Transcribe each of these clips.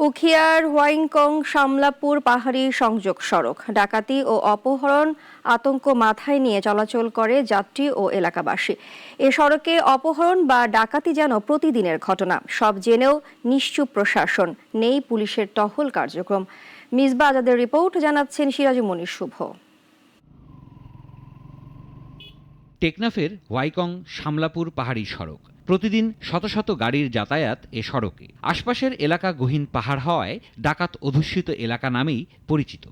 উখিয়ার হোয়াইংকং শামলাপুর পাহাড়ি সংযোগ সড়ক ডাকাতি ও অপহরণ আতঙ্ক মাথায় নিয়ে চলাচল করে যাত্রী ও এলাকাবাসী। এ সড়কে অপহরণ বা ডাকাতি যেন প্রতিদিনের ঘটনা। সব জেনেও নিশ্চুপ প্রশাসন, নেই পুলিশের টহল কার্যক্রম। মিসবা আজাদের রিপোর্ট, জানাচ্ছেন সিরাজুমনির শুভ। টেকনাফের হোয়াইকং শামলাপুর পাহাড়ি সড়ক। প্রতিদিন শত শত গাড়ির যাতায়াত এ সড়কে। আশপাশের এলাকা গহীন পাহাড় হওয়ায় ডাকাত অধ্যুষিত এলাকা নামেই পরিচিত।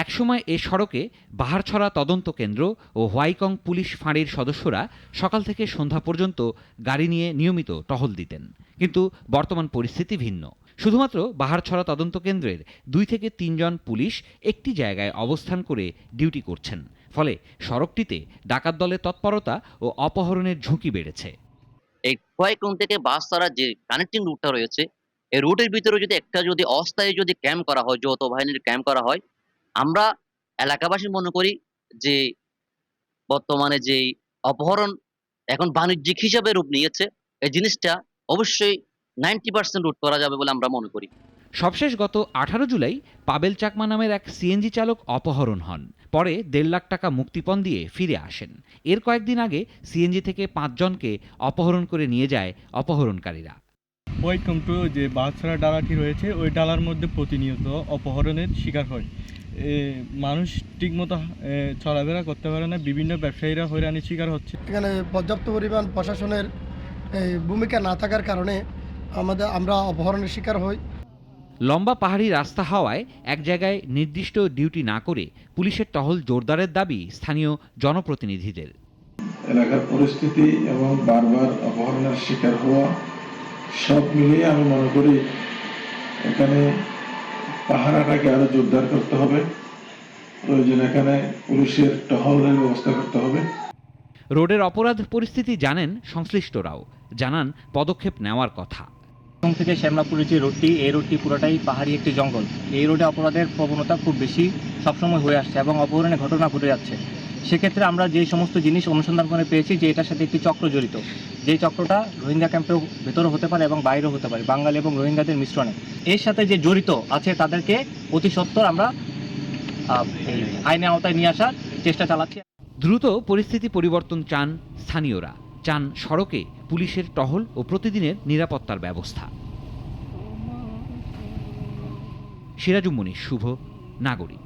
একসময় এ সড়কে বাহারছড়া তদন্ত কেন্দ্র ও হোয়াইকং পুলিশ ফাঁড়ির সদস্যরা সকাল থেকে সন্ধ্যা পর্যন্ত গাড়ি নিয়ে নিয়মিত টহল দিতেন। কিন্তু বর্তমান পরিস্থিতি ভিন্ন। শুধুমাত্র বাহারছড়া তদন্ত কেন্দ্রের 2 থেকে 3 জন পুলিশ একটি জায়গায় অবস্থান করে ডিউটি করছেন। ফলে সড়কটিতে ডাকাত দলের তৎপরতা ও অপহরণের ঝুঁকি বেড়েছে। এই হোয়াইকং থেকে বাসছড়া যে কানেক্টিং রুটটা রয়েছে, এই রুটের ভিতরে যদি অস্থায়ী ক্যাম্প করা হয়, যৌথ বাহিনীর ক্যাম্প করা হয়, আমরা এলাকাবাসী মনে করি যে বর্তমানে যেই অপহরণ এখন বাণিজ্যিক হিসাবে রূপ নিয়েছে, এই জিনিসটা অবশ্যই 90% রোধ করা যাবে বলে আমরা মনে করি। সবশেষ গত 18 জুলাই পাবেল চাকমা নামের এক সিএনজি চালক অপহরণ হন। পরে 1.5 লাখ টাকা মুক্তিপণ দিয়ে ফিরে আসেন। এর কয়েকদিন আগে সিএনজি থেকে 5 জনকে অপহরণ করে নিয়ে যায় অপহরণকারীরা। ওয়েলকাম টু যে বাছড়া ডালাটি রয়েছে, ওই ডালার মধ্যে প্রতিনিয়ত অপহরণের শিকার হয়। মানুষ ঠিকমতো চলাফেরা করতে পারে না, বিভিন্ন ব্যবসায়ীরা হয়রানির শিকার হচ্ছে। এখানে পর্যাপ্ত পরিমাণ প্রশাসনের ভূমিকা না থাকার কারণে আমরা অপহরণের শিকার হই। লম্বা পাহাড়ি রাস্তা হওয়ায় এক জায়গায় নির্দিষ্ট ডিউটি না করে পুলিশের টহল জোরদারের দাবি স্থানীয় জনপ্রতিনিধিদের। এলাকার পরিস্থিতি এবং বারবার অপহরণের শিকার হওয়া সব মিলিয়ে আমি মনে করি এখানে পাহারাটাকে আরো জোরদার করতে হবে। প্রয়োজন এখানে পুলিশের টহলের ব্যবস্থা করতে হবে। রোডের অপরাধ পরিস্থিতি জানেন সংশ্লিষ্টরাও, জানান পদক্ষেপ নেওয়ার কথা। থেকে শ্যামলাপুরের যে রোডটি, এই রোডটি পুরোটাই পাহাড়ি একটি জঙ্গল। এই রোডে অপরাধের প্রবণতা খুব বেশি সবসময় হয়ে আসছে এবং অপহরণের ঘটনা ঘটে যাচ্ছে। সেক্ষেত্রে আমরা যে সমস্ত জিনিস অনুসন্ধান করে পেয়েছি যে এটার সাথে একটি চক্র জড়িত, যেই চক্রটা রোহিঙ্গা ক্যাম্পেও ভেতরে হতে পারে এবং বাইরেও হতে পারে, বাঙালি এবং রোহিঙ্গাদের মিশ্রণে। এর সাথে যে জড়িত আছে তাদেরকে অতি সত্বর আমরা এই আইনের আওতায় নিয়ে আসার চেষ্টা চালাচ্ছি। দ্রুত পরিস্থিতি পরিবর্তন চান স্থানীয়রা, চান সড়কে পুলিশের টহল ও প্রতিদিনের নিরাপত্তার ব্যবস্থা। সিরাজুমনির শুভ, নাগরিক।